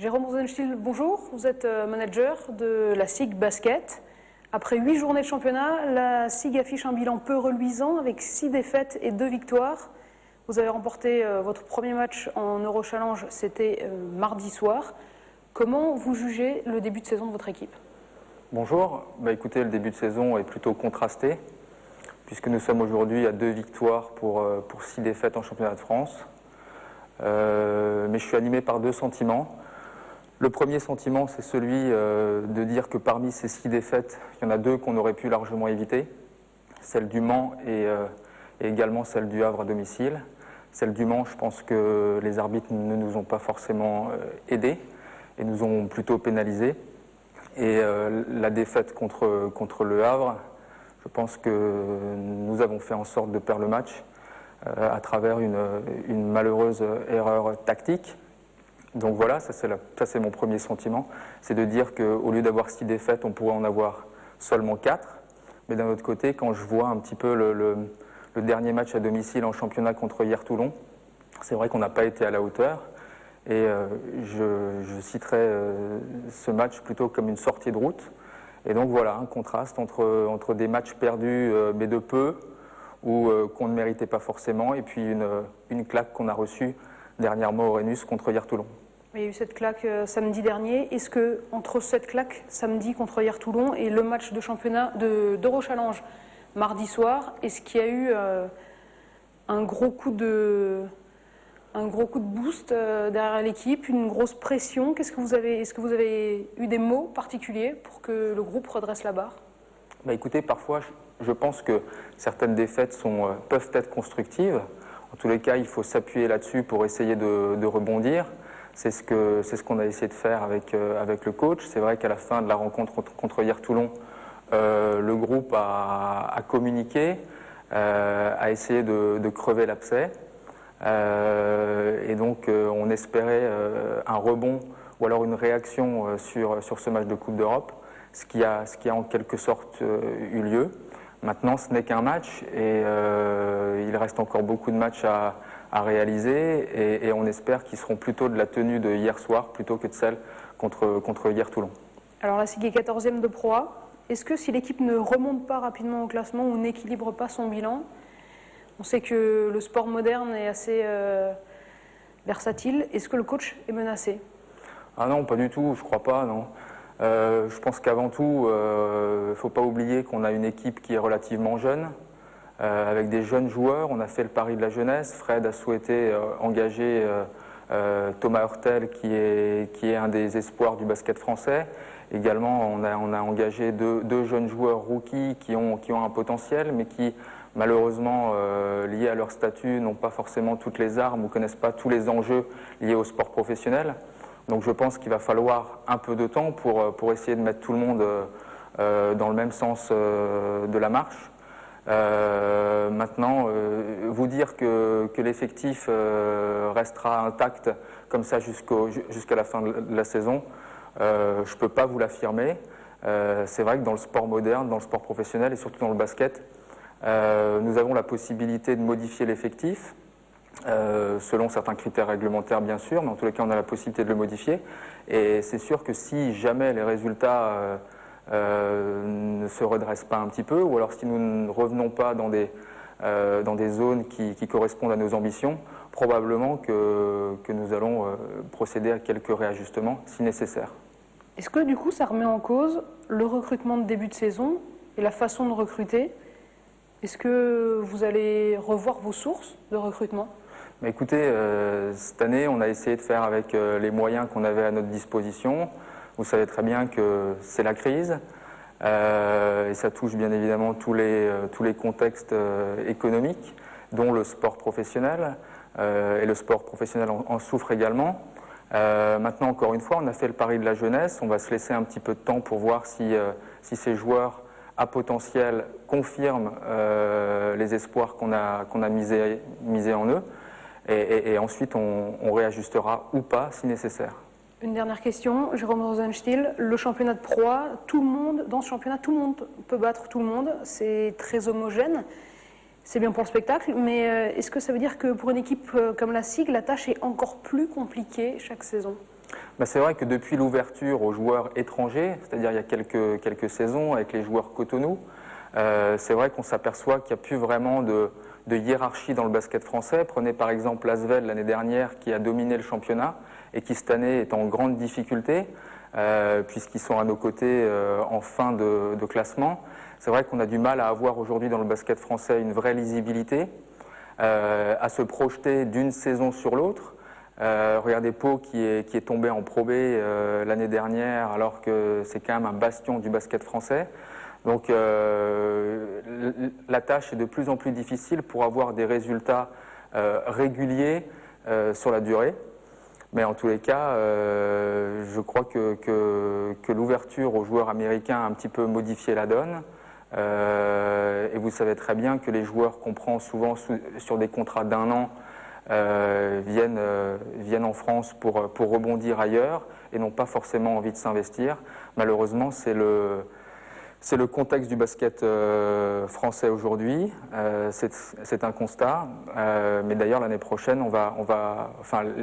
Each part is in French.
Jérôme Rosenstiel, bonjour. Vous êtes manager de la SIG Basket. Après 8 journées de championnat, la SIG affiche un bilan peu reluisant avec 6 défaites et 2 victoires. Vous avez remporté votre premier match en Eurochallenge, c'était mardi soir. Comment vous jugez le début de saison de votre équipe? Bonjour, écoutez, le début de saison est plutôt contrasté puisque nous sommes aujourd'hui à 2 victoires pour 6 défaites en championnat de France. Mais je suis animé par 2 sentiments. Le premier sentiment, c'est celui de dire que parmi ces 6 défaites, il y en a 2 qu'on aurait pu largement éviter. Celle du Mans et également celle du Havre à domicile. Celle du Mans, je pense que les arbitres ne nous ont pas forcément aidés et nous ont plutôt pénalisés. Et la défaite contre le Havre, je pense que nous avons fait en sorte de perdre le match à travers une malheureuse erreur tactique. Donc voilà, ça c'est mon premier sentiment, c'est de dire qu'au lieu d'avoir 6 défaites, on pourrait en avoir seulement 4. Mais d'un autre côté, quand je vois un petit peu le dernier match à domicile en championnat contre Hier-Toulon, c'est vrai qu'on n'a pas été à la hauteur. Et je citerai ce match plutôt comme une sortie de route. Et donc voilà, un contraste entre des matchs perdus mais de peu, ou qu'on ne méritait pas forcément, et puis une claque qu'on a reçue dernièrement au Rhenus contre Hier-Toulon. Il y a eu cette claque samedi dernier. Est-ce que entre cette claque samedi contre Hier-Toulon et le match de championnat d'Eurochallenge mardi soir, est-ce qu'il y a eu un gros coup de boost derrière l'équipe, une grosse pression? Est-ce que vous avez eu des mots particuliers pour que le groupe redresse la barre? Écoutez, parfois, je pense que certaines défaites peuvent être constructives. En tous les cas, il faut s'appuyer là-dessus pour essayer de rebondir. C'est ce qu'on a essayé de faire avec le coach. C'est vrai qu'à la fin de la rencontre contre Hier-Toulon, le groupe a communiqué, a essayé de crever l'abcès. Et donc on espérait un rebond ou alors une réaction sur ce match de Coupe d'Europe, ce qui a en quelque sorte eu lieu. Maintenant, ce n'est qu'un match et il reste encore beaucoup de matchs à réaliser et on espère qu'ils seront plutôt de la tenue de hier soir plutôt que de celle contre Hier-Toulon. Alors la SIG est 14e de Pro A. Est-ce que si l'équipe ne remonte pas rapidement au classement ou n'équilibre pas son bilan, on sait que le sport moderne est assez versatile, est-ce que le coach est menacé? Ah non, pas du tout, je crois pas, non. Je pense qu'avant tout, il ne faut pas oublier qu'on a une équipe qui est relativement jeune, avec des jeunes joueurs. On a fait le pari de la jeunesse. Fred a souhaité engager Thomas Hurtel, qui est un des espoirs du basket français. Également, on a engagé deux jeunes joueurs rookies qui ont un potentiel, mais qui, malheureusement, liés à leur statut, n'ont pas forcément toutes les armes ou ne connaissent pas tous les enjeux liés au sport professionnel. Donc je pense qu'il va falloir un peu de temps pour essayer de mettre tout le monde dans le même sens de la marche. Maintenant, vous dire que l'effectif restera intact comme ça jusqu'à la fin de la saison, je ne peux pas vous l'affirmer. C'est vrai que dans le sport moderne, dans le sport professionnel et surtout dans le basket, nous avons la possibilité de modifier l'effectif. Selon certains critères réglementaires bien sûr, mais en tous les cas on a la possibilité de le modifier et c'est sûr que si jamais les résultats ne se redressent pas un petit peu ou alors si nous ne revenons pas dans des zones qui correspondent à nos ambitions, probablement que nous allons procéder à quelques réajustements si nécessaire. Est-ce que du coup ça remet en cause le recrutement de début de saison et la façon de recruter? Est-ce que vous allez revoir vos sources de recrutement? Écoutez, cette année, on a essayé de faire avec les moyens qu'on avait à notre disposition. Vous savez très bien que c'est la crise et ça touche bien évidemment tous les contextes économiques, dont le sport professionnel. Et le sport professionnel en souffre également. Maintenant, encore une fois, on a fait le pari de la jeunesse. On va se laisser un petit peu de temps pour voir si ces joueurs à potentiel confirment les espoirs qu'on a misés en eux. Et ensuite, on réajustera ou pas si nécessaire. Une dernière question, Jérôme Rosenstiel. Le championnat de Pro A, dans ce championnat, tout le monde peut battre tout le monde. C'est très homogène. C'est bien pour le spectacle, mais est-ce que ça veut dire que pour une équipe comme la SIG, la tâche est encore plus compliquée chaque saison? C'est vrai que depuis l'ouverture aux joueurs étrangers, c'est-à-dire il y a quelques saisons avec les joueurs Cotonou, c'est vrai qu'on s'aperçoit qu'il n'y a plus vraiment de hiérarchie dans le basket français. Prenez par exemple l'Asvel l'année dernière qui a dominé le championnat et qui cette année est en grande difficulté puisqu'ils sont à nos côtés en fin de classement. C'est vrai qu'on a du mal à avoir aujourd'hui dans le basket français une vraie lisibilité, à se projeter d'une saison sur l'autre. Regardez Pau qui est tombé en Pro B l'année dernière alors que c'est quand même un bastion du basket français. Donc la tâche est de plus en plus difficile pour avoir des résultats réguliers sur la durée. Mais en tous les cas, je crois que l'ouverture aux joueurs américains a un petit peu modifié la donne. Et vous savez très bien que les joueurs qu'on prend souvent sur des contrats d'1 an viennent en France pour rebondir ailleurs et n'ont pas forcément envie de s'investir. Malheureusement, c'est le contexte du basket français aujourd'hui. C'est un constat. Mais d'ailleurs, l'année prochaine,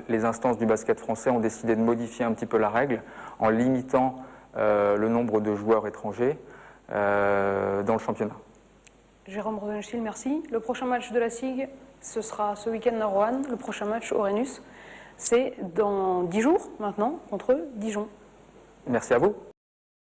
les instances du basket français ont décidé de modifier un petit peu la règle en limitant le nombre de joueurs étrangers dans le championnat. Jérôme Rosenstiel, merci. Le prochain match de la SIG, ce sera ce week-end à Roanne. Le prochain match au Rhenus, c'est dans 10 jours maintenant contre Dijon. Merci à vous.